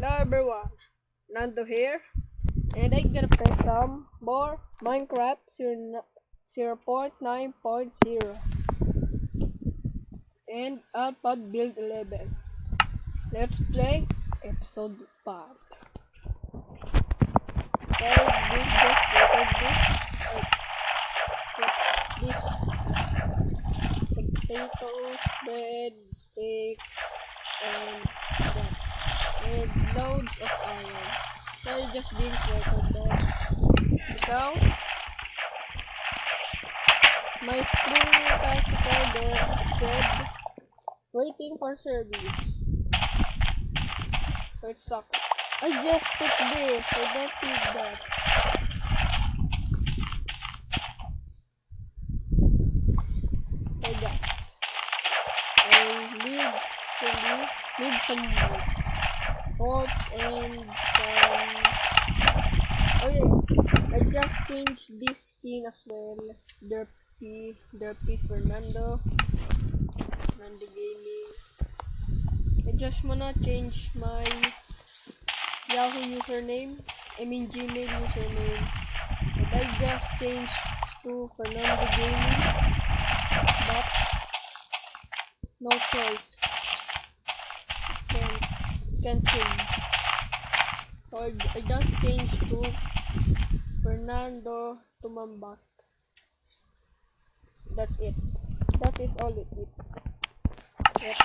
Hello everyone, Nando here, and I'm gonna play some more Minecraft 0.9.0 and Alpha Build 11. Let's play episode 5. I did just record this some potatoes, bread, steaks, and that. And loads of iron. Sorry, just didn't record that because my screencast recorder said waiting for service, so it sucks. I just picked this. I don't need that. Hey guys, I need some ropes and some. Oh yeah, I just changed this skin as well. Derpy Fernando Gaming. I just wanna change my Yahoo username. I mean Gmail username. And I just changed to Fernando Gaming. But no choice. Can't change. So I just changed to Fernando Tumambak. That's it. That is all it is. Yep.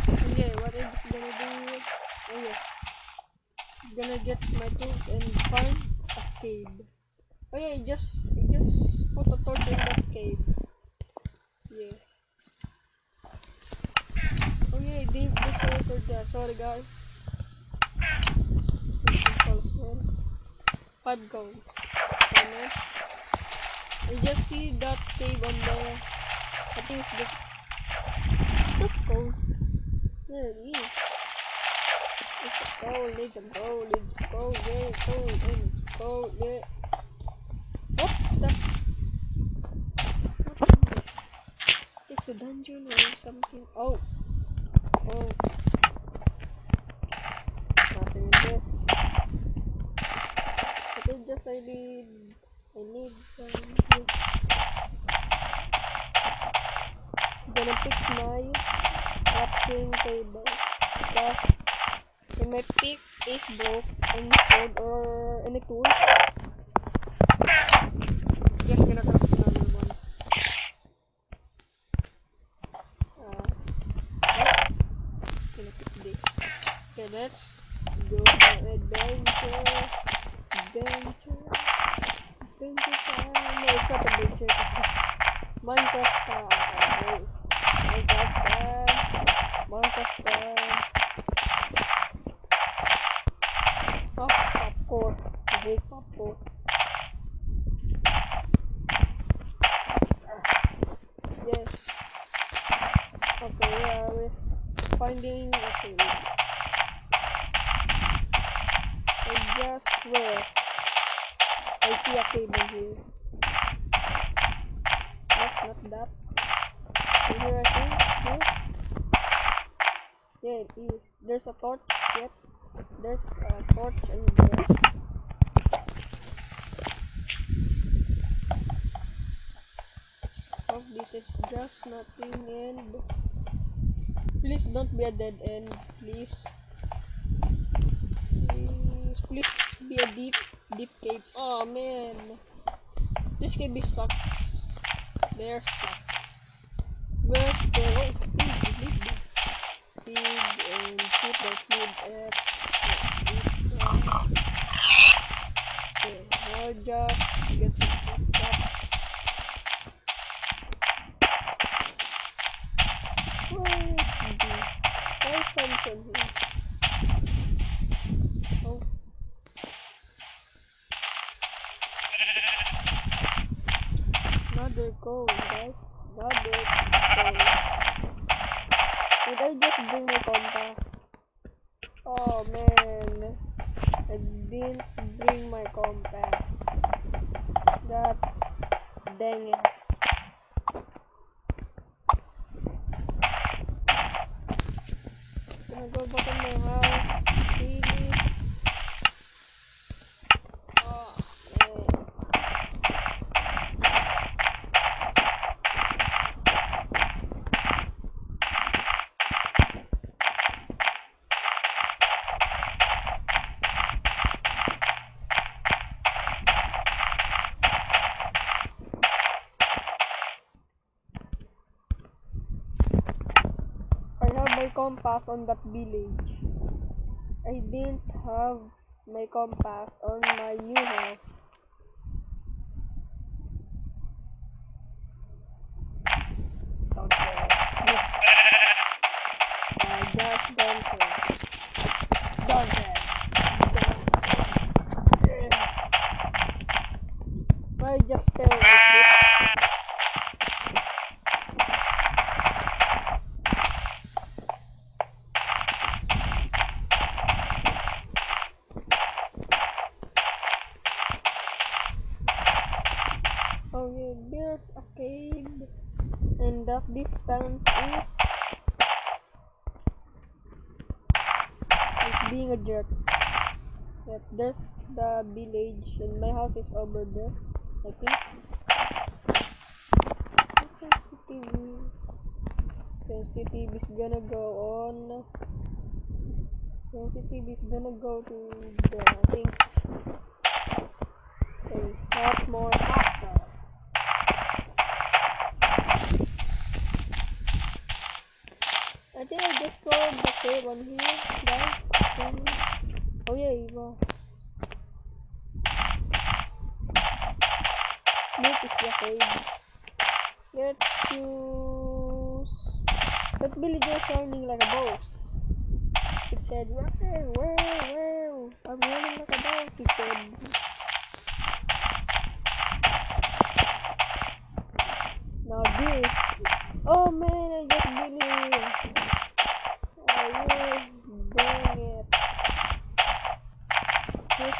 Oh yeah, what I'm just gonna do? Oh yeah, gonna get my tools and find a cave. Oh yeah, I just put a torch in that cave. Yeah. Oh yeah, I didn't record that. Sorry guys. As well. 5 gold. I just see that cave on there. I think it's not gold. There it is. Let's go, yeah, yeah. What the? It's a dungeon or something. Oh. Nothing in there. But I need some. I'm gonna pick my crafting table because if my pick is broke, any sword or any tool, just gonna craft another one. Just gonna pick this. Okay, let's go for adventure time. No, it's not adventure time. Minecraft time. Minecraft time. Oh, popcorn. I hate popcorn. Yes. Okay, yeah, we're finding a cave. I just swear I see a cave in here. Not that. In here, I think. Yeah, it is. There's a torch. Yep. There's a torch and there. Oh, this is just nothing and please don't be a dead end. Please be a deep cave. Oh man. This cave sucks. There sucks. Where's the pig and keep the food at okay, I'll just get some cups. Where is Samson here? Oh. Another goal, guys. Another goal. Did I just bring my compass? Oh man, I didn't bring my compass. God dang it. go back in my house. Really? Oh, man. I have my compass on that village. I didn't have my compass on my new house. Don't care. I just don't care. Don't care. I just stare like this. Oh yeah, there's a cave, and that distance is being a jerk. Yep, there's the village, and my house is over there, I think. Sensitive is gonna go on. Sensitive is gonna go to there, I think. Okay, not more faster. I think I just saw the cave on here, guys. Oh yeah, it was. This is the cave. Let's choose. That villager sounding like a boss. It said, where? I'm running like a boss, he said. Now this. Oh man, I just been here. Oh yeah, dang it. Here's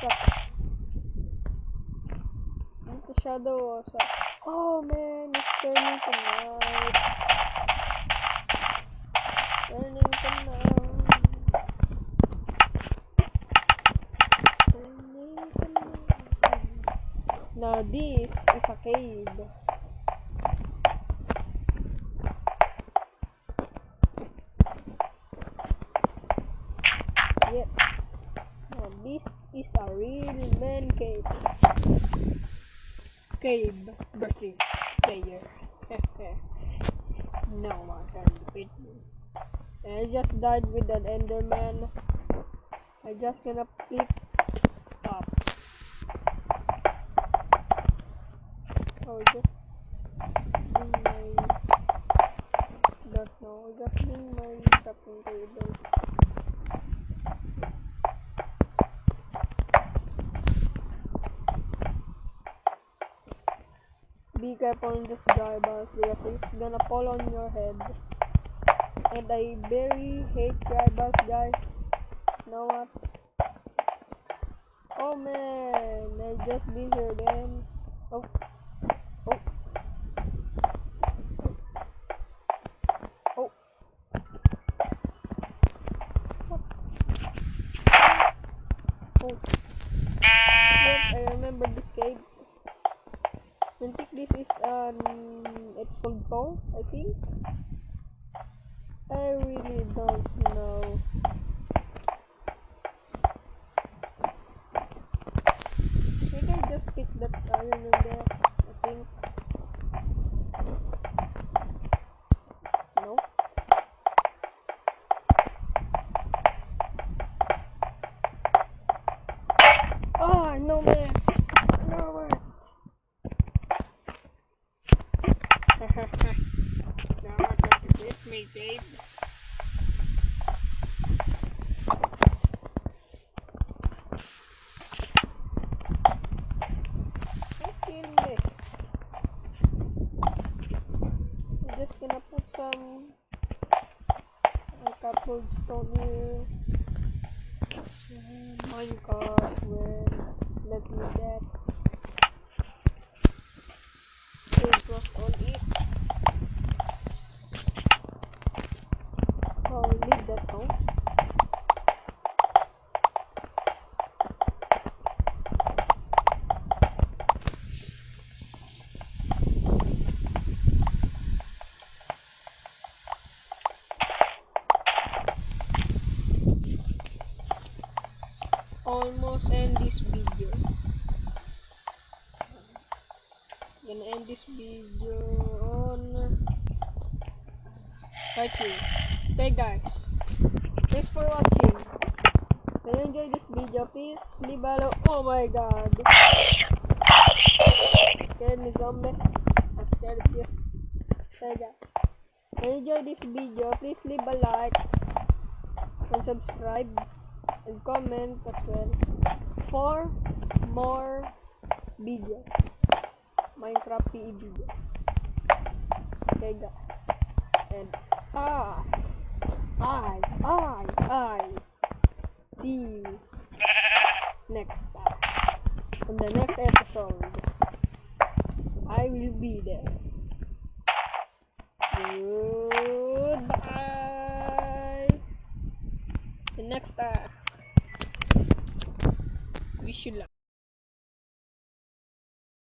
the shadow also. Oh man, it's turning to night. Turning to night. Turning to night. Now this is a cave. Yep. Now this is a real man cave. Cave versus player. No one can defeat me. And I just died with an Enderman. I just gonna flip up. Oh, just bring my. Don't know. Just bring my crafting table. Be careful in this dry bars because it's gonna fall on your head. And I very hate dry bars, guys. You know what? Oh man, I just been here then. Oh. Oh. Oh. What? Oh. Yes, I remember this cave. I think this is episode 4, I think. I really don't know. I can just pick that iron in there, I think. No. Ah, no man. No man. Now I'm going to hit me, babe. Don't kill me. I'm just gonna put some couple stone here. Minecart will let me that. It was on it. Oh, leave that home. almost end this video. Gonna end this video on right here. Okay guys, thanks for watching. If you enjoyed this video, please leave below. Oh my god, scared me, zombie. I'm scared of you. Okay guys, if you enjoyed this video, please leave a like and subscribe and comment as well for more videos, Minecraft PE videos. Okay guys, and I see you next time on the next episode. I will be there. Goodbye. The next time. Wish you luck.